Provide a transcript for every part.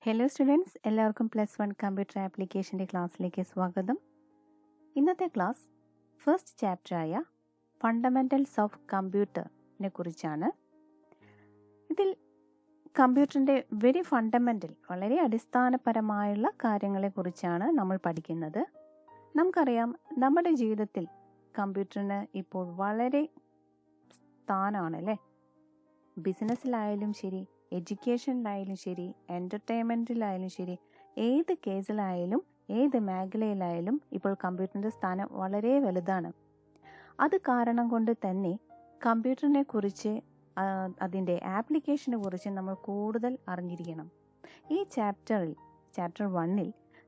Hello students, എല്ലാവർക്കും +1 computer ആപ്ലിക്കേഷൻ്റെ ക്ലാസ്സിലേക്ക് സ്വാഗതം. ഇന്നത്തെ ക്ലാസ് ഫസ്റ്റ് ചാപ്റ്ററായ ഫണ്ടമെൻ്റൽസ് ഓഫ് കമ്പ്യൂട്ടറിനെ കുറിച്ചാണ്. ഇതിൽ കമ്പ്യൂട്ടറിൻ്റെ വെരി ഫണ്ടമെൻ്റൽ, വളരെ അടിസ്ഥാനപരമായുള്ള കാര്യങ്ങളെക്കുറിച്ചാണ് നമ്മൾ പഠിക്കുന്നത്. നമുക്കറിയാം, നമ്മുടെ ജീവിതത്തിൽ കമ്പ്യൂട്ടറിന് ഇപ്പോൾ വളരെ സ്ഥാനമാണ് അല്ലേ. ബിസിനസ്സിലായാലും ശരി, എഡ്യൂക്കേഷനിലായാലും ശരി, എൻ്റർടൈൻമെൻറ്റിലായാലും ശരി, ഏത് കേസിലായാലും ഏത് മേഖലയിലായാലും ഇപ്പോൾ കമ്പ്യൂട്ടറിൻ്റെ സ്ഥാനം വളരെ വലുതാണ്. അത് കാരണം കൊണ്ട് തന്നെ കമ്പ്യൂട്ടറിനെ കുറിച്ച്, അതിൻ്റെ ആപ്ലിക്കേഷനെ കുറിച്ച് നമ്മൾ കൂടുതൽ അറിഞ്ഞിരിക്കണം. ഈ ചാപ്റ്റർ 1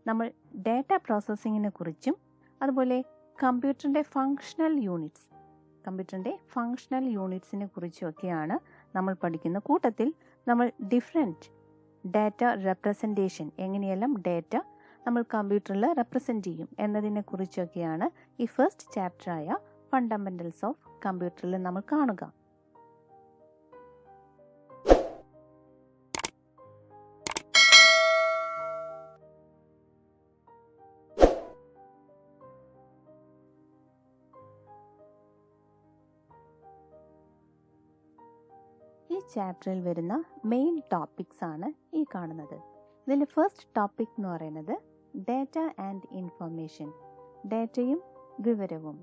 നമ്മൾ ഡാറ്റ പ്രോസസ്സിങ്ങിനെ കുറിച്ചും അതുപോലെ കമ്പ്യൂട്ടറിൻ്റെ ഫങ്ഷണൽ യൂണിറ്റ്സിനെ കുറിച്ചുമൊക്കെയാണ് നമ്മൾ പഠിക്കുന്ന കൂട്ടത്തിൽ നമ്മൾ ഡിഫറെൻറ്റ് ഡാറ്റ റെപ്രസെൻറ്റേഷൻ, എങ്ങനെയെല്ലാം ഡാറ്റ നമ്മൾ കമ്പ്യൂട്ടറിൽ റെപ്രസെൻറ്റ് ചെയ്യും എന്നതിനെ കുറിച്ചൊക്കെയാണ് ഈ ഫസ്റ്റ് ചാപ്റ്ററായ ഫണ്ടമെൻ്റൽസ് ഓഫ് കമ്പ്യൂട്ടറിൽ നമ്മൾ കാണുക. ഈ ചാപ്റ്ററിൽ വരുന്ന മെയിൻ ടോപ്പിക്സ് ആണ് ഈ കാണുന്നത്. ഇതിൽ ഫസ്റ്റ് ടോപ്പിക് എന്ന് പറയുന്നത് ഡാറ്റ ആൻഡ് ഇൻഫർമേഷൻ, ഡാറ്റയും വിവരവും.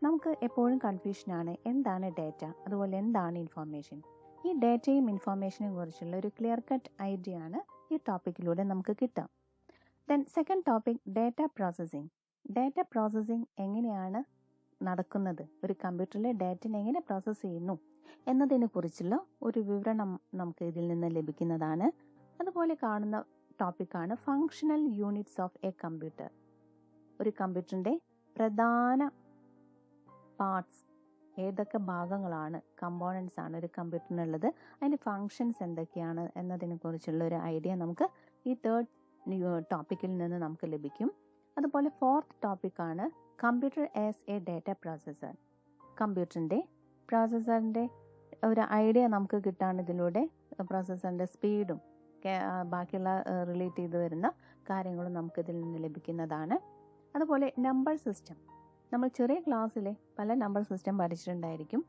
നമുക്ക് എപ്പോഴും കൺഫ്യൂഷനാണ്, എന്താണ് ഡാറ്റ, അതുപോലെ എന്താണ് ഇൻഫർമേഷൻ. ഈ ഡാറ്റയും ഇൻഫർമേഷനെ കുറിച്ചുള്ള ഒരു ക്ലിയർ കട്ട് ഐഡിയ ആണ് ഈ ടോപ്പിക്കിലൂടെ നമുക്ക് കിട്ടാം. Then second topic data processing. Data processing എങ്ങനെയാണ് നടക്കുന്നത്, ഒരു കമ്പ്യൂട്ടറിലെ ഡാറ്റനെ എങ്ങനെ പ്രോസസ്സ് ചെയ്യുന്നു എന്നതിനെ കുറിച്ചുള്ള ഒരു വിവരണം നമുക്ക് ഇതിൽ നിന്ന് ലഭിക്കുന്നതാണ്. അതുപോലെ കാണുന്ന ടോപ്പിക്കാണ് functional units of A computer. ഒരു കമ്പ്യൂട്ടറിൻ്റെ പ്രധാന പാർട്സ്, ഏതൊക്കെ ഭാഗങ്ങളാണ്, കമ്പോണൻസ് ആണ് ഒരു കമ്പ്യൂട്ടറിനുള്ളത്, അതിൻ്റെ ഫങ്ഷൻസ് എന്തൊക്കെയാണ് എന്നതിനെ കുറിച്ചുള്ള ഒരു ഐഡിയ നമുക്ക് ഈ തേർഡ് ടോപ്പിക്കിൽ നിന്ന് നമുക്ക് ലഭിക്കും. അതുപോലെ ഫോർത്ത് ടോപ്പിക്കാണ് computer as a data processor. പ്രോസസ്സറിൻ്റെ ഒരു ഐഡിയ നമുക്ക് കിട്ടാണ് ഇതിലൂടെ. പ്രോസസ്സറിൻ്റെ സ്പീഡും ബാക്കിയുള്ള റിലേറ്റ് ചെയ്ത് വരുന്ന കാര്യങ്ങളും നമുക്കിതിൽ നിന്ന് ലഭിക്കുന്നതാണ്. അതുപോലെ നമ്പർ സിസ്റ്റം, നമ്മൾ ചെറിയ ക്ലാസ്സിൽ പല നമ്പർ സിസ്റ്റം പഠിച്ചിട്ടുണ്ടായിരിക്കും.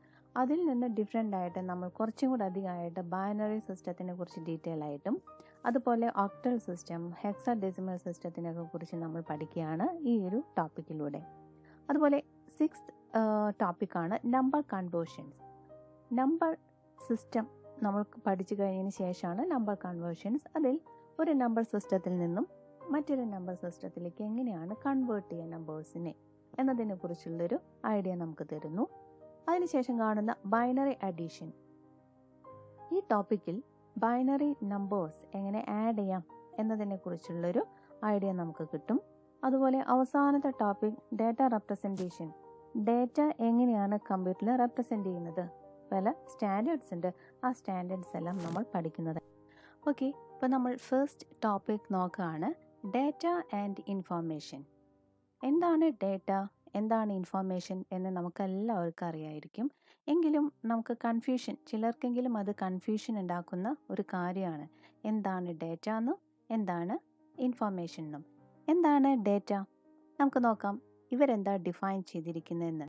അതിൽ നിന്ന് ഡിഫറെൻ്റ് ആയിട്ട് നമ്മൾ കുറച്ചും കൂടെ അധികമായിട്ട് ബൈനറി സിസ്റ്റത്തിനെ കുറിച്ച് ഡീറ്റെയിൽ ആയിട്ടും, അതുപോലെ ഒക്ടൽ സിസ്റ്റം, ഹെക്സാഡെസിമൽ സിസ്റ്റത്തിനൊക്കെ കുറിച്ച് നമ്മൾ പഠിക്കുകയാണ് ഈ ഒരു ടോപ്പിക്കിലൂടെ. അതുപോലെ സിക്സ്ത് ടോപ്പിക്കാണ് നമ്പർ കൺവേർഷൻസ്. നമ്പർ സിസ്റ്റം നമ്മൾക്ക് പഠിച്ചു കഴിഞ്ഞതിന് ശേഷമാണ് നമ്പർ കൺവേർഷൻസ്. അതിൽ ഒരു നമ്പർ സിസ്റ്റത്തിൽ നിന്നും മറ്റൊരു നമ്പർ സിസ്റ്റത്തിലേക്ക് എങ്ങനെയാണ് കൺവേർട്ട് ചെയ്യുക നമ്പേഴ്സിനെ എന്നതിനെ കുറിച്ചുള്ളൊരു ഐഡിയ നമുക്ക് തരുന്നു. അതിനുശേഷം കാണുന്ന ബൈനറി അഡീഷൻ. ഈ ടോപ്പിക്കിൽ ബൈനറി നമ്പേഴ്സ് എങ്ങനെ ആഡ് ചെയ്യാം എന്നതിനെ കുറിച്ചുള്ളൊരു ഐഡിയ നമുക്ക് കിട്ടും. അതുപോലെ അവസാനത്തെ ടോപ്പിക് ഡാറ്റ റെപ്രസെൻറ്റേഷൻ. ഡാറ്റ എങ്ങനെയാണ് കമ്പ്യൂട്ടറിൽ റെപ്രസെൻറ്റ് ചെയ്യുന്നത്, പല സ്റ്റാൻഡേർഡ്സ് ഉണ്ട്, ആ സ്റ്റാൻഡേർഡ്സ് എല്ലാം നമ്മൾ പഠിക്കുന്നത്. ഓക്കെ, ഇപ്പോൾ നമ്മൾ ഫസ്റ്റ് ടോപ്പിക് നോക്കുകയാണ് ഡാറ്റ ആൻഡ് ഇൻഫർമേഷൻ. എന്താണ് ഡാറ്റ, എന്താണ് ഇൻഫർമേഷൻ എന്ന് നമുക്കെല്ലാവർക്കും അറിയായിരിക്കും. എങ്കിലും നമുക്ക് കൺഫ്യൂഷൻ, ചിലർക്കെങ്കിലും അത് കൺഫ്യൂഷൻ ഉണ്ടാക്കുന്ന ഒരു കാര്യമാണ്. എന്താണ് ഡാറ്റ എന്നും എന്താണ് ഇൻഫർമേഷൻ എന്നും. എന്താണ് ഡാറ്റ നമുക്ക് നോക്കാം. ഇവരെന്താ ഡിഫൈൻ ചെയ്തിരിക്കുന്നതെന്ന്.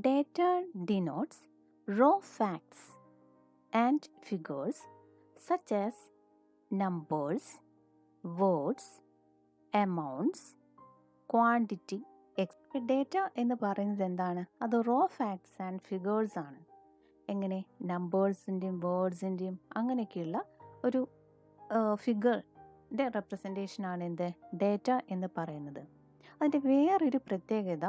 Data denotes raw facts and figures such as numbers, words, amounts, quantity. Data എന്ന് പറയുന്നത് എന്താണ്? അത് raw facts and figures ആണ്. എങ്ങനെ? നമ്പേഴ്സിൻ്റെയും വേർഡ്സിൻ്റെയും അങ്ങനെയൊക്കെയുള്ള ഒരു ഫിഗറിൻ്റെ റെപ്രസെൻറ്റേഷനാണ് എന്ത് ഡേറ്റ എന്ന് പറയുന്നത്. അതിൻ്റെ വേറൊരു പ്രത്യേകത,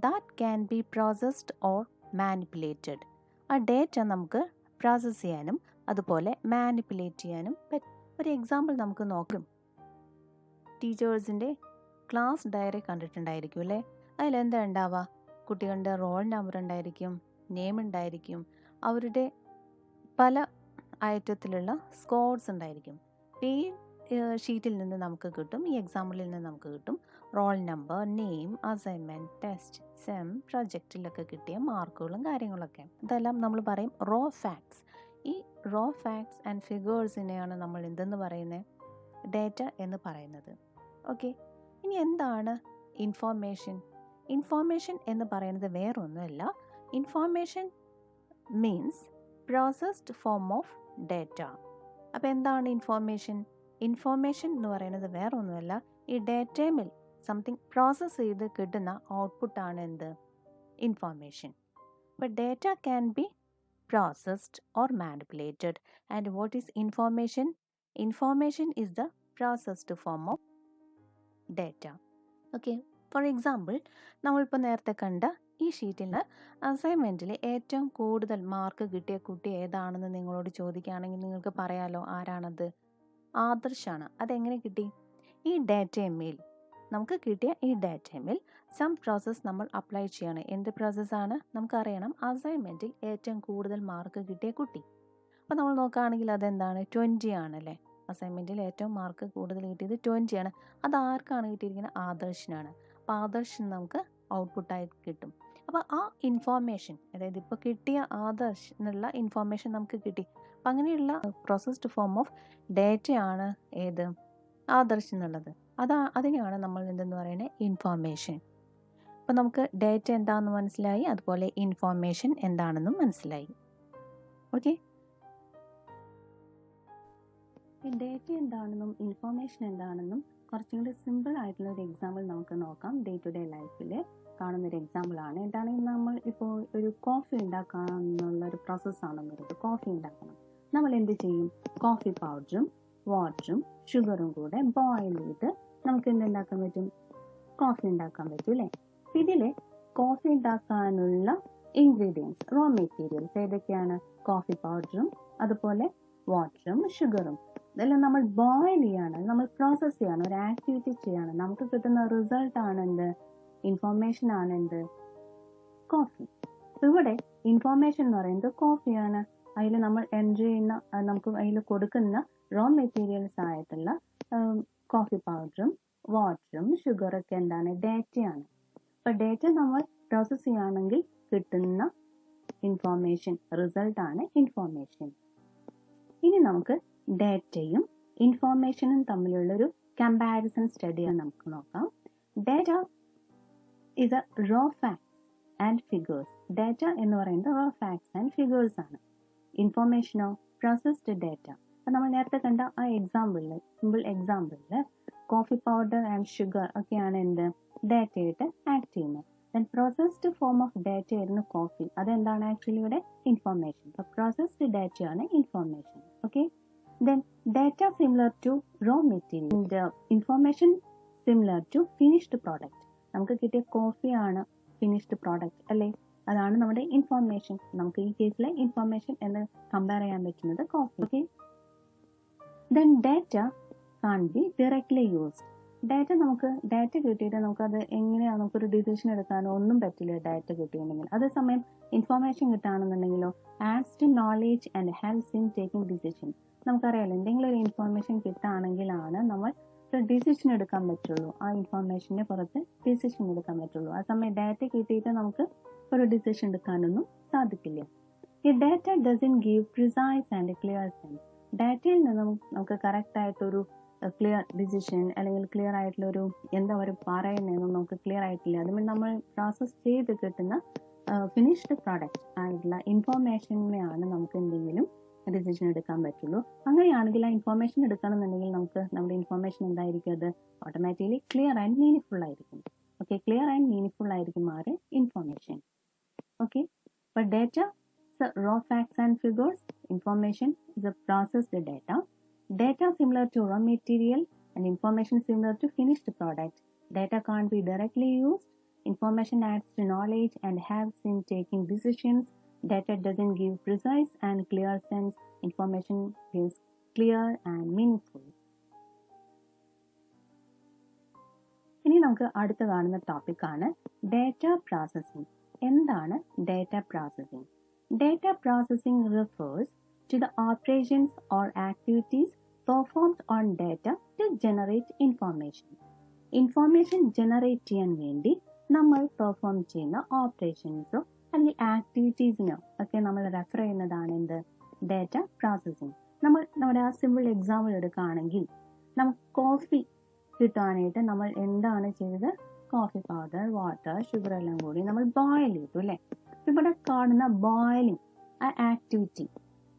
that can be processed or manipulated. ആ ഡേറ്റ നമുക്ക് പ്രോസസ്സ് ചെയ്യാനും അതുപോലെ മാനിപ്പുലേറ്റ് ചെയ്യാനും പറ്റും. ഒരു എക്സാമ്പിൾ നമുക്ക് നോക്കാം. ടീച്ചേഴ്സിൻ്റെ ക്ലാസ് ഡയറി കണ്ടിട്ടുണ്ടായിരിക്കും അല്ലേ. അതിലെന്താ ഉണ്ടാവുക? കുട്ടികളുടെ റോൾ നമ്പർ ഉണ്ടായിരിക്കും, നെയിം ഉണ്ടായിരിക്കും, അവരുടെ പല ഐറ്റത്തിലുള്ള സ്കോർസ് ഉണ്ടായിരിക്കും. ഈ ഷീറ്റിൽ നിന്ന് നമുക്ക് കിട്ടും, ഈ എക്സാമ്പിളിൽ നിന്ന് നമുക്ക് കിട്ടും roll number, name, assignment, test, sem, പ്രൊജക്റ്റിലൊക്കെ കിട്ടിയ മാർക്കുകളും കാര്യങ്ങളൊക്കെ. ഇതെല്ലാം നമ്മൾ പറയും റോ ഫാക്ട്സ്. ഈ റോ ഫാക്ട്സ് ആൻഡ് ഫിഗേഴ്സിനെയാണ് നമ്മൾ എന്തെന്ന് പറയുന്നത്? ഡേറ്റ എന്ന് പറയുന്നത്. ഓക്കെ, ഇനി എന്താണ് ഇൻഫോർമേഷൻ? ഇൻഫോർമേഷൻ എന്ന് പറയുന്നത് വേറൊന്നുമല്ല. Information means processed form of data. അപ്പോൾ എന്താണ് ഇൻഫോർമേഷൻ? ഇൻഫോർമേഷൻ എന്ന് പറയുന്നത് വേറൊന്നുമല്ല, ഈ ഡേറ്റയിൽ സംതിങ് പ്രോസസ്സ് ചെയ്ത് കിട്ടുന്ന ഔട്ട്പുട്ടാണ് എന്ത്? ഇൻഫോർമേഷൻ. അപ്പോൾ data can be processed or manipulated. And what is information? Information is the processed form of data. Okay, for example, നമ്മളിപ്പോൾ നേരത്തെ കണ്ട ഈ ഷീറ്റിൽ അസൈൻമെൻറ്റിൽ ഏറ്റവും കൂടുതൽ മാർക്ക് കിട്ടിയ കുട്ടി ഏതാണെന്ന് നിങ്ങളോട് ചോദിക്കുകയാണെങ്കിൽ നിങ്ങൾക്ക് പറയാലോ ആരാണത്? ആദർശാണ്. അതെങ്ങനെ കിട്ടി? ഈ ഡാറ്റയിൽ നമുക്ക് കിട്ടിയ ഈ ഡാറ്റയിൽ സം പ്രോസസ്സ് നമ്മൾ അപ്ലൈ ചെയ്യണം. എന്ത് പ്രോസസ്സാണ്? നമുക്കറിയണം അസൈൻമെൻറ്റിൽ ഏറ്റവും കൂടുതൽ മാർക്ക് കിട്ടിയ കുട്ടി. അപ്പോൾ നമ്മൾ നോക്കുകയാണെങ്കിൽ അതെന്താണ്? 20 ആണല്ലേ. അസൈൻമെൻറ്റിൽ ഏറ്റവും മാർക്ക് കൂടുതൽ കിട്ടിയത് 20 ആണ്. അത് ആർക്കാണ് കിട്ടിയിരിക്കുന്നത്? ആദർശിനാണ്. അപ്പോൾ ആദർശിന് നമുക്ക് ഔട്ട്പുട്ടായി കിട്ടും. അപ്പോൾ ആ ഇൻഫോർമേഷൻ, അതായത് ഇപ്പോൾ കിട്ടിയ ആദർശിനുള്ള ഇൻഫോർമേഷൻ നമുക്ക് കിട്ടി. അപ്പം അങ്ങനെയുള്ള പ്രോസസ്ഡ് ഫോം ഓഫ് ഡേറ്റയാണ് ഏത്? ആദർശ് എന്നുള്ളത്. അതിനെയാണ് നമ്മൾ എന്തെന്ന് പറയുന്നത്? ഇൻഫോർമേഷൻ. അപ്പോൾ നമുക്ക് ഡേറ്റ എന്താണെന്ന് മനസ്സിലായി, അതുപോലെ ഇൻഫോർമേഷൻ എന്താണെന്നും മനസ്സിലായി. ഓക്കെ, ഈ ഡേറ്റ എന്താണെന്നും ഇൻഫോർമേഷൻ എന്താണെന്നും കുറച്ചും കൂടി സിമ്പിൾ ആയിട്ടുള്ള ഒരു എക്സാമ്പിൾ നമുക്ക് നോക്കാം. ഡേ ടു ഡേ ലൈഫിൽ കാണുന്നൊരു എക്സാമ്പിളാണ്. എന്താണെങ്കിൽ നമ്മൾ ഇപ്പോൾ ഒരു കോഫി ഉണ്ടാക്കാനുള്ളൊരു പ്രോസസ്സാണെന്ന് പറയുന്നത്. കോഫി ഉണ്ടാക്കണം. നമ്മൾ എന്ത് ചെയ്യും? കോഫി പൗഡറും വാട്ടറും ഷുഗറും കൂടെ ബോയിൽ ചെയ്ത് നമുക്ക് എന്തുണ്ടാക്കാൻ പറ്റും? കോഫി ഉണ്ടാക്കാൻ പറ്റും അല്ലേ? ഇതിൽ കോഫി ഉണ്ടാക്കാനുള്ള ഇൻഗ്രീഡിയൻസ്, റോ മെറ്റീരിയൽസ് ഏതൊക്കെയാണ്? കോഫി പൗഡറും അതുപോലെ വാട്ടറും ഷുഗറും. ഇതെല്ലാം നമ്മൾ ബോയിൽ ചെയ്യാണ്, നമ്മൾ പ്രോസസ്സ് ചെയ്യാണ്, ഒരു ആക്ടിവിറ്റി ചെയ്യാണ്. നമുക്ക് കിട്ടുന്ന റിസൾട്ട് ആണ് എന്ത്? ഇൻഫോർമേഷൻ ആണ് എന്ത്? കോഫി. ഇവിടെ ഇൻഫോർമേഷൻ എന്ന് പറയുന്നത് കോഫിയാണ്. അതിൽ നമ്മൾ എൻട്രി ചെയ്യുന്ന, നമുക്ക് അതിൽ കൊടുക്കുന്ന റോ മെറ്റീരിയൽസ് ആയിട്ടുള്ള കോഫി പൗഡറും വാട്ടറും ഷുഗറൊക്കെ എന്താണ്? ഡേറ്റയാണ്. അപ്പോൾ ഡേറ്റ നമ്മൾ പ്രോസസ്സ് ചെയ്യുകയാണെങ്കിൽ കിട്ടുന്ന ഇൻഫോർമേഷൻ, റിസൾട്ടാണ് ഇൻഫോർമേഷൻ. ഇനി നമുക്ക് ഡേറ്റയും ഇൻഫോർമേഷനും തമ്മിലുള്ളൊരു കമ്പാരിസൺ സ്റ്റഡിയാണ് നമുക്ക് നോക്കാം. Data is a raw facts and figures. Data എന്ന് പറയുന്നത് റോ ഫാക്ട്സ് ആൻഡ് ഫിഗേഴ്സ് ആണ്. ഇൻഫോർമേഷനോ പ്രോസസ്ഡ് ഡേറ്റ. അപ്പം നമ്മൾ നേരത്തെ കണ്ട ആ എക്സാമ്പിളിൽ, സിമ്പിൾ എക്സാമ്പിളിൽ കോഫി പൗഡർ ആൻഡ് ഷുഗർ ഒക്കെയാണ് എന്ത്? ഡേറ്റയായിട്ട് ആക്ട് ചെയ്യുന്നത്. Then processed form of data ആയിരുന്നു കോഫി. അതെന്താണ് ആക്ച്വലി ഇവിടെ? ഇൻഫോർമേഷൻ. അപ്പോൾ പ്രോസസ്ഡ് ഡേറ്റയാണ് information. Okay, then data similar to raw material, information similar to finished product. നമുക്ക് കിട്ടിയ കോഫിയാണ് ഫിനിഷ്ഡ് പ്രോഡക്റ്റ് അല്ലേ? അതാണ് നമ്മുടെ ഇൻഫോർമേഷൻ. നമുക്ക് ഈ കേസിലെ ഇൻഫോർമേഷൻ എന്ന് കമ്പയർ ചെയ്യാൻ പറ്റുന്നത് coffee. Okay, then data can be directly used. Data കിട്ടിയിട്ട് നമുക്കത് എങ്ങനെയാണ്, നമുക്കൊരു ഡിസിഷൻ എടുക്കാനോ ഒന്നും പറ്റില്ല ഡേറ്റ കിട്ടിയിട്ടുണ്ടെങ്കിൽ. അതേസമയം ഇൻഫോർമേഷൻ കിട്ടുകയാണെന്നുണ്ടെങ്കിലോ adds to knowledge and helps in taking decision. നമുക്കറിയാലോ, എന്തെങ്കിലും ഒരു ഇൻഫോർമേഷൻ കിട്ടുകയാണെങ്കിലാണ് നമ്മൾ ഒരു ഡിസിഷൻ എടുക്കാൻ പറ്റുള്ളൂ. ആ ഇൻഫോർമേഷൻ്റെ പുറത്ത് ഡിസിഷൻ എടുക്കാൻ പറ്റുള്ളൂ. ആ സമയം ഡേറ്റ കിട്ടിയിട്ട് നമുക്ക് ഒരു ഡിസിഷൻ എടുക്കാനൊന്നും സാധിക്കില്ല. ഈ data doesn't give precise and clear sense. ഡേറ്റയിൽ നിന്നും നമുക്ക് കറക്റ്റ് ആയിട്ടൊരു ക്ലിയർ ഡിസിഷൻ അല്ലെങ്കിൽ ക്ലിയർ ആയിട്ടുള്ളൊരു എന്താ പറയുക പറയുന്നതെന്നും നമുക്ക് ക്ലിയർ ആയിട്ടില്ല. അതുകൊണ്ട് നമ്മൾ പ്രോസസ്സ് ചെയ്ത് കിട്ടുന്ന ഫിനിഷ്ഡ് പ്രോഡക്റ്റ് ആയിട്ടുള്ള ഇൻഫോർമേഷനെയാണ് നമുക്ക് എന്തെങ്കിലും ഡിസിഷൻ എടുക്കാൻ പറ്റുള്ളൂ. അങ്ങനെയാണെങ്കിൽ ആ ഇൻഫോർമേഷൻ എടുക്കണമെന്നുണ്ടെങ്കിൽ നമുക്ക് നമ്മുടെ ഇൻഫോർമേഷൻ എന്തായിരിക്കും? അത് ഓട്ടോമാറ്റിക്കലി ക്ലിയർ ആൻഡ് മീനിങ് ആയിരിക്കും. ഓക്കെ, ക്ലിയർ ആൻഡ് മീനിങ് ആയിരിക്കും ആര്? ഇൻഫോർമേഷൻ. ഓക്കെ, അപ്പോൾ data raw facts and figures. Information is a processed data. Data similar to raw material and information similar to finished product. Data can't be directly used. Information adds to knowledge and helps in taking decisions. Data doesn't give precise and clear sense. Information is clear and meaningful. ഇനി നമുക്ക് അടുത്ത കാണുന്ന ടോപ്പിക്കാണ് data processing. എന്താണ് data processing? Data processing refers to the operations or activities performed on data to generate information. Information generate ചെയ്യാൻ വേണ്ടി നമ്മൾ perform ചെയ്യുന്ന ഓപ്പറേഷൻസോ അല്ലെങ്കിൽ ആക്ടിവിറ്റീസിനോ ഒക്കെ നമ്മൾ റെഫർ ചെയ്യുന്നതാണ് എന്ത്? Data processing. നമ്മുടെ ആ സിമ്പിൾ എക്സാമ്പിൾ എടുക്കുകയാണെങ്കിൽ നമുക്ക് കോഫി കിട്ടാനായിട്ട് നമ്മൾ എന്താണ് ചെയ്തത്? കോഫി പൗഡർ, വാട്ടർ, ഷുഗർ എല്ലാം കൂടി നമ്മൾ ബോയിൽ ചെയ്തു അല്ലേ? ഇവിടെ കാണുന്ന ബോയിലിംഗ് ആ ആക്ടിവിറ്റി,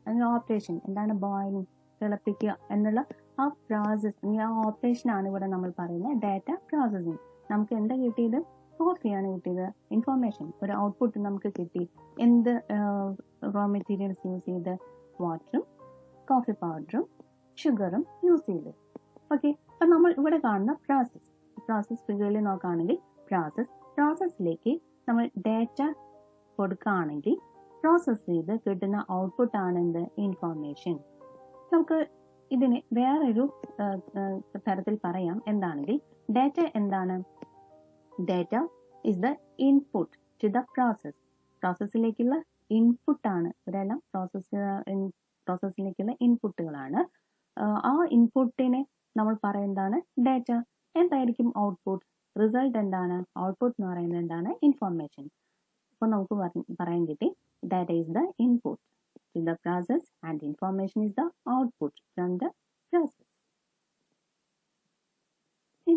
അതിന് ഓപ്പറേഷൻ എന്താണ്? ബോയിലിംഗ്, തിളപ്പിക്കുക എന്നുള്ള ആ പ്രോസസ്, ആ ഓപ്പറേഷനാണ് ഇവിടെ നമ്മൾ പറയുന്നത് ഡാറ്റ പ്രോസസ്സിങ്. നമുക്ക് എന്താ കിട്ടിയത്? കോഫിയാണ് കിട്ടിയത്. ഇൻഫോർമേഷൻ, ഒരു ഔട്ട്പുട്ട് നമുക്ക് കിട്ടി. എന്ത് റോ മെറ്റീരിയൽസ് യൂസ് ചെയ്ത്? വാട്ടറും കോഫി പൗഡറും ഷുഗറും യൂസ് ചെയ്ത്. ഓക്കെ, അപ്പം നമ്മൾ ഇവിടെ കാണുന്ന പ്രോസസ് ഫിഗറിൽ നോക്കുകയാണെങ്കിൽ പ്രോസസ്സിലേക്ക് നമ്മൾ ഡാറ്റ കൊടുക്കുകയാണെങ്കിൽ പ്രോസസ് ചെയ്ത് കിട്ടുന്ന ഔട്ട്പുട്ട് ആണ് എന്ത്? ഇൻഫോർമേഷൻ. നമുക്ക് ഇതിനെ വേറൊരു തരത്തിൽ പറയാം. എന്താണെങ്കിൽ ഡാറ്റ എന്താണ്? Data is the input to the process. പ്രോസസ്സിലേക്കുള്ള ഇൻപുട്ടാണ്. ഇവരെല്ലാം പ്രോസസ്സിലേക്കുള്ള ഇൻപുട്ടുകളാണ്. ആ ഇൻപുട്ടിനെ നമ്മൾ പറയുന്നതാണ് ഡാറ്റ. എന്തായിരിക്കും ഔട്ട്പുട്ട്? റിസൾട്ട് എന്താണ്? ഔട്ട്പുട്ട് എന്ന് പറയുന്നത് എന്താണ്? ഇൻഫോർമേഷൻ. അപ്പോൾ നമുക്ക് പറയാൻ കിട്ടി data is the input to the process and information is the output from the process. ഇനി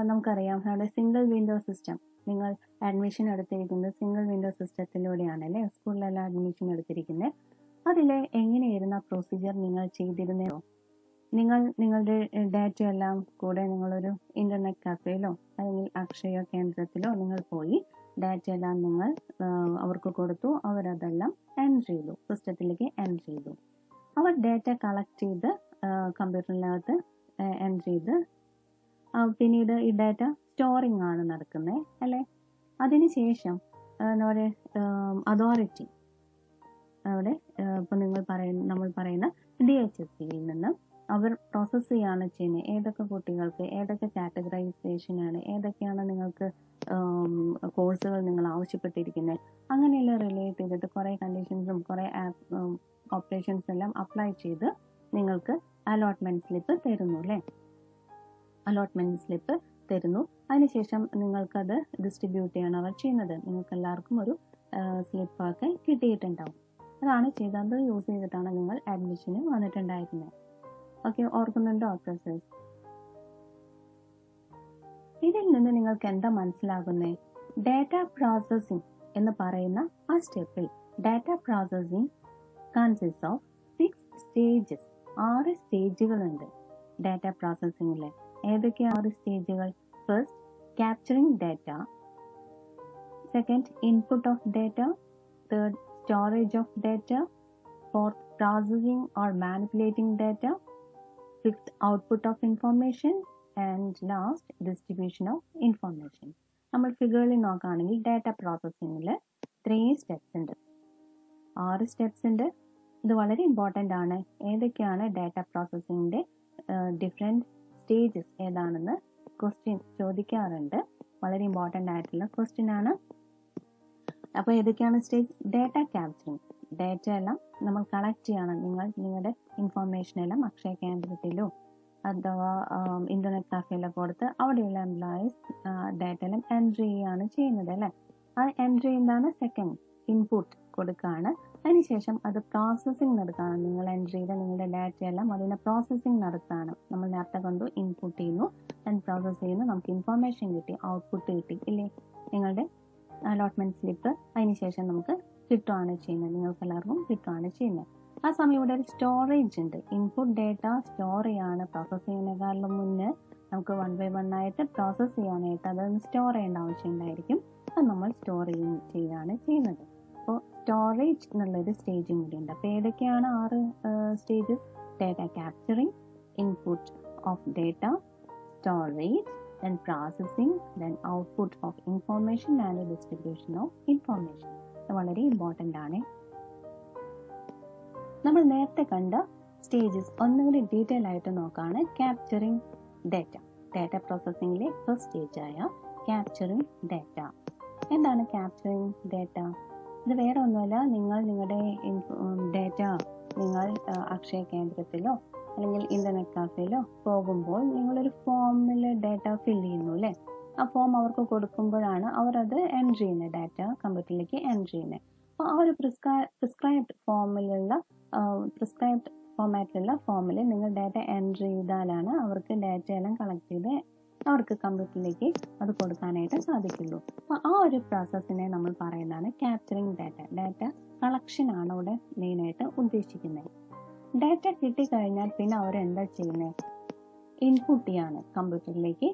നമുക്കറിയാം നമ്മുടെ സിംഗിൾ വിൻഡോ സിസ്റ്റം. നിങ്ങൾ അഡ്മിഷൻ എടുത്തിരിക്കുന്നത് സിംഗിൾ വിൻഡോ സിസ്റ്റത്തിലൂടെയാണ് അല്ലേ? സ്കൂളിലെല്ലാം അഡ്മിഷൻ എടുത്തിരിക്കുന്നത്. അതിൽ എങ്ങനെയായിരുന്നു ആ പ്രൊസീജിയർ നിങ്ങൾ ചെയ്തിരുന്നോ? നിങ്ങളുടെ ഡാറ്റ എല്ലാം കൂടെ നിങ്ങളൊരു ഇന്റർനെറ്റ് കഫേയിലോ അല്ലെങ്കിൽ അക്ഷയ കേന്ദ്രത്തിലോ നിങ്ങൾ പോയി ഡാറ്റ എല്ലാം നിങ്ങൾ അവർക്ക് കൊടുത്തു. അവരതെല്ലാം എൻട്രി ചെയ്തു, സിസ്റ്റത്തിലേക്ക് എൻട്രി ചെയ്തു. അവർ ഡാറ്റ കളക്ട് ചെയ്ത് കമ്പ്യൂട്ടറിനകത്ത് എൻട്രി ചെയ്ത് പിന്നീട് ഈ ഡാറ്റ സ്റ്റോറിംഗ് ആണ് നടക്കുന്നത് അല്ലേ? അതിനുശേഷം നമ്മുടെ അതോറിറ്റി അവിടെ ഇപ്പം നമ്മൾ പറയുന്ന DHSCയിൽ നിന്ന് അവർ പ്രോസസ്സ് ചെയ്യാണ് ചെയ്യുന്നത്. ഏതൊക്കെ കുട്ടികൾക്ക് ഏതൊക്കെ കാറ്റഗറൈസേഷനാണ്, ഏതൊക്കെയാണ് നിങ്ങൾക്ക് കോഴ്സുകൾ നിങ്ങൾ ആവശ്യപ്പെട്ടിരിക്കുന്നത്, അങ്ങനെയെല്ലാം റിലേറ്റ് ചെയ്തിട്ട് കുറേ കണ്ടീഷൻസും കുറേ ഓപ്പറേഷൻസ് എല്ലാം അപ്ലൈ ചെയ്ത് നിങ്ങൾക്ക് അലോട്ട്മെന്റ് സ്ലിപ്പ് തരുന്നു അല്ലേ? അലോട്ട്മെന്റ് സ്ലിപ്പ് തരുന്നു. അതിനുശേഷം നിങ്ങൾക്കത് ഡിസ്ട്രിബ്യൂട്ട് ചെയ്യണം അവർ ചെയ്യുന്നത്. നിങ്ങൾക്ക് എല്ലാവർക്കും ഒരു സ്ലിപ്പൊക്കെ കിട്ടിയിട്ടുണ്ടാവും. അതാണ് ചെയ്തത്. യൂസ് ചെയ്തിട്ടാണ് നിങ്ങൾ അഡ്മിഷന് വന്നിട്ടുണ്ടായിരുന്നത്. ഓക്കെ, ഓർക്കുന്നുണ്ടോ പ്രോസസ്? ഇതിൽ നിന്ന് നിങ്ങൾക്ക് എന്താ മനസ്സിലാകുന്നത്? ഡാറ്റ പ്രോസസ്സിംഗ് എന്ന് പറയുന്ന ആ സ്റ്റെപ്പിൽ data processing consist of 6 stages. 6 സ്റ്റേജുകളുണ്ട് ഡാറ്റ പ്രോസസ്സിംഗിൽ. ഏതൊക്കെയാണ് 6 സ്റ്റേജുകൾ? First, capturing data. Second, input of data. Third, storage of data. Fourth, processing or manipulating data. Fifth, output of information. And last, distribution of information. നമ്മൾ ഫിഗറിൽ നോക്കുകയാണെങ്കിൽ data പ്രോസസ്സിംഗിൽ 3 steps ഉണ്ട്, 6 steps ഉണ്ട്. ഇത് വളരെ ഇമ്പോർട്ടൻ്റ് ആണ്. ഏതൊക്കെയാണ് ഡാറ്റ പ്രോസസ്സിങ്ങിൻ്റെ ഡിഫറെൻറ്റ് സ്റ്റേജസ് ഏതാണെന്ന് ക്വസ്റ്റ്യൻ ചോദിക്കാറുണ്ട്. വളരെ ഇമ്പോർട്ടൻ്റ് ആയിട്ടുള്ള ക്വസ്റ്റ്യൻ ആണ്. അപ്പോൾ ഏതൊക്കെയാണ് സ്റ്റേജ്? ഡാറ്റ ക്യാപ്ചറിങ്, ഡാറ്റ എല്ലാം നമ്മൾ കളക്ട് ചെയ്യണം. നിങ്ങളുടെ ഇൻഫോർമേഷൻ എല്ലാം അക്ഷയ കേന്ദ്രത്തിലോ അഥവാ ഇന്റർനെറ്റ് കഫേയിലൊക്കെ കൊടുത്ത് അവിടെയുള്ള എംപ്ലോയീസ് ഡാറ്റ എല്ലാം എൻട്രി ചെയ്യുകയാണ് ചെയ്യുന്നത് അല്ലേ? ആ എൻട്രി എന്താണ്? സെക്കൻഡ്, ഇൻപുട്ട് കൊടുക്കുകയാണ്. അതിനുശേഷം അത് പ്രോസസ്സിംഗ് നടക്കുകയാണ്. നിങ്ങൾ എൻട്രി ചെയ്ത നിങ്ങളുടെ ഡാറ്റ എല്ലാം അതിനെ പ്രോസസ്സിംഗ് നടത്തുകയാണ്. നമ്മൾ നേരത്തെ കണ്ടു, ഇൻപുട്ട് ചെയ്യുന്നു, ആൻഡ് പ്രോസസ്സ് ചെയ്യുന്നു, നമുക്ക് ഇൻഫോർമേഷൻ കിട്ടി, ഔട്ട്പുട്ട് കിട്ടി ഇല്ലേ? നിങ്ങളുടെ അലോട്ട്മെന്റ് സ്ലിപ്പ് അതിനുശേഷം നമുക്ക് കിട്ടുകയാണ് ചെയ്യുന്നത്. നിങ്ങൾക്ക് എല്ലാവർക്കും കിട്ടുകയാണ് ചെയ്യുന്നത്. ആ സമയം ഇവിടെ ഒരു സ്റ്റോറേജ് ഉണ്ട്. ഇൻപുട്ട് ഡാറ്റ സ്റ്റോർ ചെയ്യാണ്. പ്രോസസ്സ് ചെയ്യുന്നതിനേക്കാളും മുന്നേ നമുക്ക് 1 by 1 ആയിട്ട് പ്രോസസ്സ് ചെയ്യാനായിട്ട് അതൊന്ന് സ്റ്റോർ ചെയ്യേണ്ട ആവശ്യമുണ്ടായിരിക്കും. അത് നമ്മൾ സ്റ്റോർ ചെയ്യുകയാണ് ചെയ്യുന്നത്. അപ്പോൾ സ്റ്റോറേജ് എന്നുള്ളൊരു സ്റ്റേജും കൂടി ഉണ്ട്. അപ്പോൾ ഏതൊക്കെയാണ് 6 stages? Data capturing, input of data, storage, then processing, then output of information and distribution of information. ഇത് വളരെ ഇമ്പോർട്ടൻ്റ് ആണ്. നമ്മൾ നേരത്തെ കണ്ട സ്റ്റേജസ് ഒന്നുകൂടി ഡീറ്റെയിൽ ആയിട്ട് നോക്കുകയാണ്. ക്യാപ്ചറിങ് ഡാറ്റ, ഡാറ്റ പ്രോസസ്സിങ്ങിലെ ഫസ്റ്റ് സ്റ്റേജായ ക്യാപ്ചറിങ് ഡാറ്റ. എന്താണ് ക്യാപ്ചറിങ് ഡാറ്റ? ഇത് വേറെ ഒന്നുമല്ല, നിങ്ങളുടെ ഡാറ്റ നിങ്ങൾ അക്ഷയ കേന്ദ്രത്തിലോ അല്ലെങ്കിൽ ഇന്റർനെറ്റ് കഫേയിലോ പോകുമ്പോൾ നിങ്ങളൊരു ഫോമിൽ ഡാറ്റ ഫില്ല് ചെയ്യുന്നു അല്ലേ? ആ ഫോം അവർക്ക് കൊടുക്കുമ്പോഴാണ് അവരത് എൻട്രി ചെയ്യുന്നത്, ഡാറ്റ കമ്പ്യൂട്ടറിലേക്ക് എൻട്രി ചെയ്യുന്നത്. അപ്പോൾ ആ ഒരു പ്രിസ്ക്രൈബ്ഡ് ഫോമാറ്റിലുള്ള ഫോമിൽ നിങ്ങൾ ഡാറ്റ എൻട്രി ചെയ്താലാണ് അവർക്ക് ഡാറ്റ എല്ലാം കളക്ട് ചെയ്ത് അവർക്ക് കമ്പ്യൂട്ടറിലേക്ക് അത് കൊടുക്കാനായിട്ട് സാധിക്കുള്ളൂ. അപ്പോൾ ആ ഒരു പ്രോസസ്സിനെ നമ്മൾ പറയുന്നതാണ് ക്യാപ്ചറിങ് ഡാറ്റ. ഡാറ്റ കളക്ഷൻ ആണ് ഇവിടെ മെയിനായിട്ട് ഉദ്ദേശിക്കുന്നത്. ഡാറ്റ കിട്ടിക്കഴിഞ്ഞാൽ പിന്നെ അവർ എന്താ ചെയ്യുന്നത്? ഇൻപുട്ട് ചെയ്യാണ് കമ്പ്യൂട്ടറിലേക്ക്.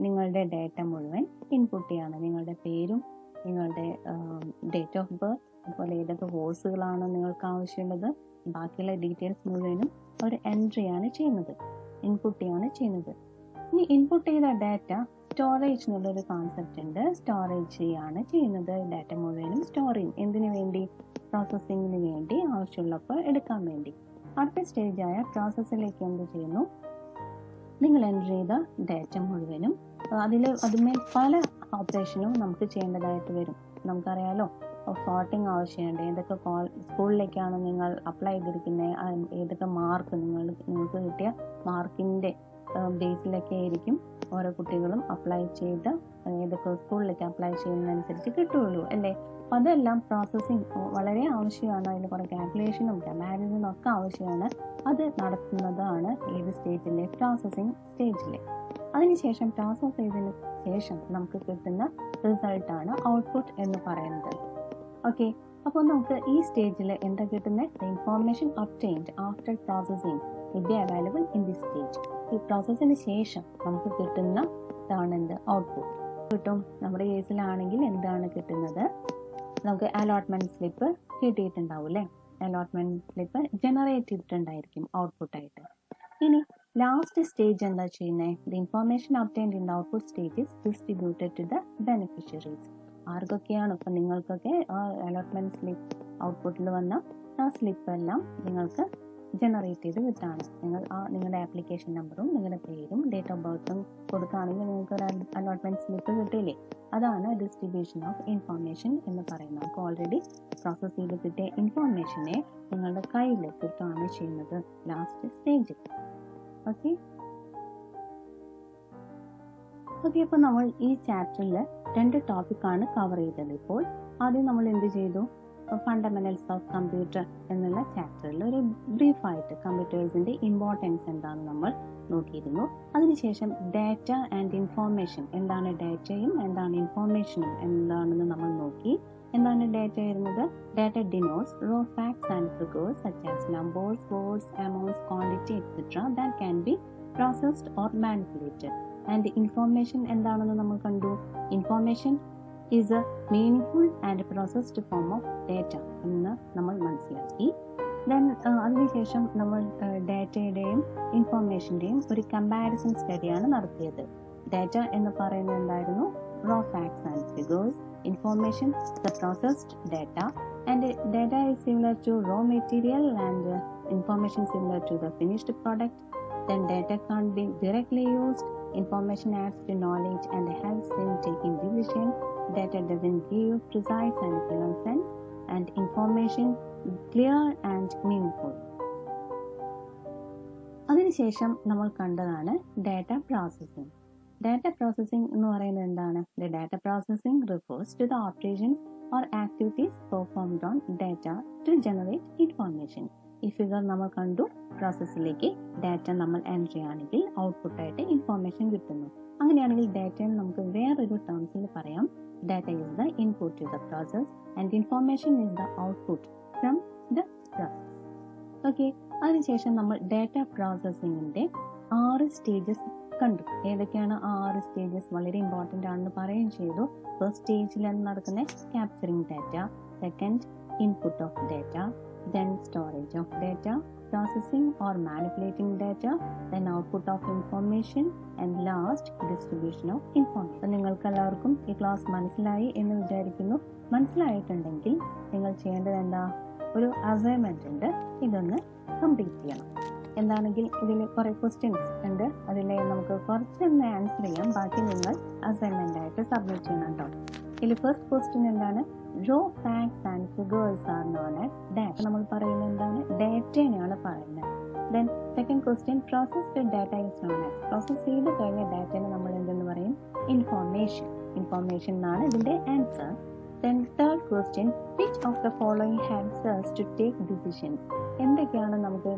നിങ്ങളുടെ ഡാറ്റ മുഴുവൻ ഇൻപുട്ട് ചെയ്യാണ്. നിങ്ങളുടെ പേരും നിങ്ങളുടെ ഡേറ്റ് ഓഫ് ബർത്ത്, അതുപോലെ ഏതൊക്കെ കോഴ്സുകളാണ് നിങ്ങൾക്ക് ആവശ്യമുള്ളത്, ബാക്കിയുള്ള ഡീറ്റെയിൽസ് മുഴുവനും ഒരു എൻട്രിയാണ് ചെയ്യുന്നത്, ഇൻപുട്ട് ചെയ്യാണ് ചെയ്യുന്നത്. ഇനി ഇൻപുട്ട് ചെയ്ത ഡാറ്റ സ്റ്റോറേജ് എന്നുള്ളൊരു കോൺസെപ്റ്റ് ഉണ്ട്. സ്റ്റോറേജ് ചെയ്യാണ് ചെയ്യുന്നത്. ഡാറ്റ മുഴുവനും സ്റ്റോർ ചെയ്യും. എന്തിനു വേണ്ടി? പ്രോസസ്സിങ്ങിന് വേണ്ടി, ആവശ്യമുള്ളപ്പോൾ എടുക്കാൻ വേണ്ടി. അടുത്ത സ്റ്റേജായ പ്രോസസ്സിലേക്ക് എന്ത് ചെയ്യുന്നു? നിങ്ങൾ എൻട്രി ചെയ്ത ഡാറ്റ മുഴുവനും അതുമേ പല ഓപ്പറേഷനും നമുക്ക് ചെയ്യേണ്ടതായിട്ട് വരും. നമുക്കറിയാലോ, സോർട്ടിങ് ആവശ്യമുണ്ട്. ഏതൊക്കെ സ്കൂളിലേക്കാണ് നിങ്ങൾ അപ്ലൈ ചെയ്തിരിക്കുന്നത്, ഏതൊക്കെ മാർക്ക് നിങ്ങൾക്ക് കിട്ടിയ മാർക്കിൻ്റെ ബേസിലൊക്കെ ആയിരിക്കും ഓരോ കുട്ടികളും അപ്ലൈ ചെയ്ത് ഏതൊക്കെ സ്കൂളിലേക്ക് അപ്ലൈ ചെയ്യുന്നതനുസരിച്ച് കിട്ടുകയുള്ളൂ അല്ലേ. അപ്പം അതെല്ലാം പ്രോസസ്സിങ് വളരെ ആവശ്യമാണ്. അതിൽ കുറേ കാൽക്കുലേഷനും കമ്പാരിസനും ഒക്കെ ആവശ്യമാണ്. അത് നടത്തുന്നതാണ് ഏത് സ്റ്റേജിലെ? പ്രോസസ്സിങ് സ്റ്റേജിലെ. അതിനുശേഷം പ്രോസസ് ചെയ്തതിന് ശേഷം നമുക്ക് കിട്ടുന്ന റിസൾട്ടാണ് ഔട്ട്പുട്ട് എന്ന് പറയുന്നത്. ഓക്കെ, അപ്പോൾ നമുക്ക് ഈ സ്റ്റേജിൽ എന്താ കിട്ടുന്നത്? The information obtained after processing will be available in this stage. ഈ പ്രോസസ്സിന് ശേഷം നമുക്ക് കിട്ടുന്നതാണ് എന്ത്? ഔട്ട്പുട്ട് കിട്ടും. നമ്മുടെ കേസിലാണെങ്കിൽ എന്താണ് കിട്ടുന്നത്? നമുക്ക് അലോട്ട്മെന്റ് സ്ലിപ്പ് കിട്ടിയിട്ടുണ്ടാവും അല്ലേ. അലോട്ട്മെന്റ് സ്ലിപ്പ് ജനറേറ്റ് ചെയ്തിട്ടുണ്ടായിരിക്കും ഔട്ട്പുട്ടായിട്ട്. ഇനി ലാസ്റ്റ് സ്റ്റേജ് എന്താ ചെയ്യുന്നത്? The information obtained in the output stage is distributed to the beneficiaries. ആർക്കൊക്കെയാണ്? ഇപ്പം നിങ്ങൾക്കൊക്കെ ആ അലോട്ട്മെന്റ് സ്ലിപ്പ് ഔട്ട്പുട്ടിൽ വന്ന ആ സ്ലിപ്പ് എല്ലാം നിങ്ങൾക്ക് ജനറേറ്റ് ചെയ്ത് കിട്ടാണ്. നിങ്ങളുടെ ആപ്ലിക്കേഷൻ നമ്പറും നിങ്ങളുടെ പേരും ഡേറ്റ് ഓഫ് ബർത്തും കൊടുക്കുകയാണെങ്കിൽ നിങ്ങൾക്ക് ഒരു അലോട്ട്മെന്റ് സ്ലിപ്പ് കിട്ടില്ലേ. അതാണ് ഡിസ്ട്രിബ്യൂഷൻ ഓഫ് ഇൻഫോർമേഷൻ എന്ന് പറയുന്നത്. നമുക്ക് ഓൾറെഡി പ്രോസസ് ചെയ്ത് കിട്ടിയ ഇൻഫോർമേഷനെ നിങ്ങളുടെ കയ്യിൽ കിട്ടുകയാണ് ചെയ്യുന്നത് ലാസ്റ്റ് സ്റ്റേജിൽ. ഓക്കെ ഓക്കെ അപ്പോൾ നമ്മൾ ഈ ചാപ്റ്ററിൽ 2 ടോപ്പിക്കാണ് കവർ ചെയ്തത്. ഇപ്പോൾ ആദ്യം നമ്മൾ എന്ത് ചെയ്തു? ഫണ്ടമെന്റൽസ് ഓഫ് കമ്പ്യൂട്ടർ എന്നുള്ള ചാപ്റ്ററിൽ ഒരു ബ്രീഫായിട്ട് കമ്പ്യൂട്ടേഴ്സിന്റെ ഇമ്പോർട്ടൻസ് എന്താണെന്ന് നമ്മൾ നോക്കിയിരുന്നു. അതിനുശേഷം ഡാറ്റ ആൻഡ് ഇൻഫോർമേഷൻ, എന്താണ് ഡാറ്റയും എന്താണ് ഇൻഫോർമേഷനും എന്താണെന്ന് നമ്മൾ നോക്കി. എന്താണ് ഡാറ്റ വരുന്നത്? Data denotes raw facts and figures such as numbers, words, amounts, quantity etcetera that can be processed or manipulated. And information എന്താണെന്ന് നമ്മൾ കണ്ടു. Information is a meaningful and processed form of data എന്ന് നമ്മൾ മനസ്സിലാക്കി. Then അതിനുശേഷം നമ്മൾ ഡാറ്റയുടെയും ഇൻഫോർമേഷൻ്റെയും ഒരു comparison സ്റ്റഡിയാണ് നടത്തിയത്. ഡാറ്റ എന്ന് പറയുന്നത് എന്തായിരുന്നു? Raw facts and figures. Information the processed data. And data is similar to raw material and information similar to the finished product. Then data can't be directly used. Information adds to knowledge and helps in taking decisions. Data doesn't give precise and clear sense, and information clear and meaningful. അതിനുശേഷം നമ്മൾ കണ്ടതാണ് data processing. Data processing എന്ന് പറയുന്നത് എന്താണ്? The data processing refers to the operations or activities performed on data to generate information. ഈ figure നമ്മൾ കണ്ടു. പ്രോസസ്സിലേക്ക് data നമ്മൾ എൻട്രി ആണെങ്കിൽ ഔട്ട്പുട്ടായിട്ട് ഇൻഫോർമേഷൻ കിട്ടുന്നു. അങ്ങനെയാണെങ്കിൽ ഡാറ്റയെ നമുക്ക് വേറൊരു ടേംസിൽ പറയാം. Data is the input to the process and information is the output from the process. Okay, അതിനുശേഷം നമ്മൾ ഡാറ്റ പ്രോസസ്സിങ്ങിൻ്റെ 6 സ്റ്റേജസ് കണ്ടു. ഏതൊക്കെയാണ് ആ 6 സ്റ്റേജസ്? വളരെ ഇമ്പോർട്ടൻ്റ് ആണെന്ന് പറയുകയും ചെയ്തു. ഫസ്റ്റ് സ്റ്റേജിലാണ് നടക്കുന്ന capturing data, second input of data, then storage of data, processing or manipulating data, then output of information, and last distribution of information. നിങ്ങൾക്ക് എല്ലാവർക്കും ഈ ക്ലാസ് മനസ്സിലായി എന്ന് വിചാരിക്കുന്നു. മനസ്സിലായിട്ടുണ്ടെങ്കിൽ നിങ്ങൾ ചെയ്യേണ്ടത് എന്താ? ഒരു അസൈൻമെന്റ് ഉണ്ട്, ഇതൊന്ന് കംപ്ലീറ്റ് ചെയ്യണം. എന്താണെങ്കിൽ ഇതിൽ കുറേ ക്വസ്റ്റ്യൻസ് ഉണ്ട്, അതിൽ നമുക്ക് കുറച്ചൊന്ന് ആൻസർ ചെയ്യാം, ബാക്കി നിങ്ങൾ അസൈൻമെന്റ് ആയിട്ട് സബ്മിറ്റ് ചെയ്യണം കേട്ടോ. ഇതിൽ ഫസ്റ്റ് ക്വസ്റ്റ്യൻ എന്താണ്? Raw facts and figures are known as data. നമ്മൾ പറയുന്നത് എന്താണ്? ഡാറ്റയാണ് പറയുന്നത്. Then second question, processed data is known as. Process ചെയ്ത് കഴിഞ്ഞ ഡാറ്റയെ നമ്മൾ എന്തെന്ന് പറയും? ഇൻഫോർമേഷൻ. ഇൻഫോർമേഷൻ എന്നാണ് ഇതിൻ്റെ answer. Then third question, which of the following helps us to take decisions? എന്തൊക്കെയാണ് നമുക്ക്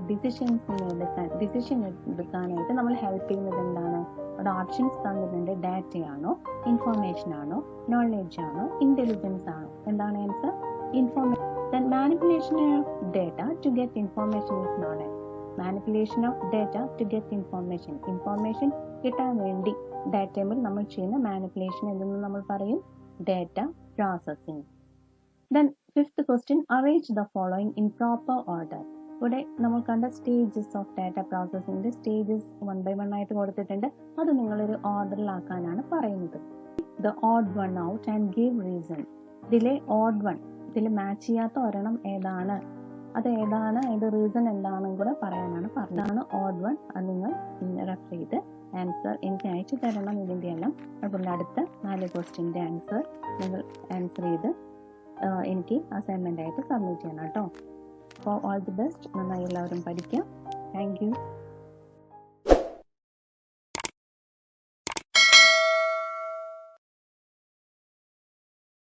ഡിസിഷൻ എടുക്കാനായിട്ട് നമ്മൾ ഹെൽപ്പ് ചെയ്യുന്നത്? എന്താണ്? അവിടെ ഓപ്ഷൻസ് തന്നിട്ടുണ്ട്. ഡാറ്റയാണോ, ഇൻഫോർമേഷൻ ആണോ, നോളജ് ആണോ, ഇന്റലിജൻസ് ആണോ? എന്താണ് answer? Information. Then manipulation of data to get information is known as manipulation of data to get information. Information കിട്ടാൻ വേണ്ടി ഡാറ്റയിൽ നമ്മൾ ചെയ്യുന്ന മാനിപ്പുലേഷൻ എന്തെന്ന് നമ്മൾ പറയും? Data processing. Then fifth question, arrange the following in proper order. ഇവിടെ നമ്മൾ കണ്ട സ്റ്റേജസ് ഓഫ് ഡാറ്റ പ്രോസസ്സിംഗിന്റെ സ്റ്റേജസ് 1 by 1 ആയിട്ട് കൊടുത്തിട്ടുണ്ട്. അത് നിങ്ങളൊരു ഓർഡറിലാക്കാനാണ് പറയുന്നത്. The odd one out and give reason. ഇതിലെ ഓഡ് വൺ, ഇതിൽ മാച്ച് ചെയ്യാത്ത ഒരെണ്ണം ഏതാണ്, അത് ഏതാണ്, അതിന്റെ റീസൺ എന്താണെന്നും കൂടെ പറയാനാണ് പറഞ്ഞതാണ് ഓഡ് വൺ. അത് നിങ്ങൾ റെഫർ ചെയ്ത് ആൻസർ എനിക്ക് അയച്ചു തരണം ഇതിൻ്റെ എല്ലാം. അതുപോലെ അടുത്ത 4 ക്വസ്റ്റ്യൻ്റെ ആൻസർ നിങ്ങൾ ആൻസർ ചെയ്ത് എനിക്ക് അസൈൻമെൻ്റ് ആയിട്ട് സബ്മിറ്റ് ചെയ്യണം കേട്ടോ. For all the best. നന്നായി എല്ലാവരും പഠിക്കാം. Thank you.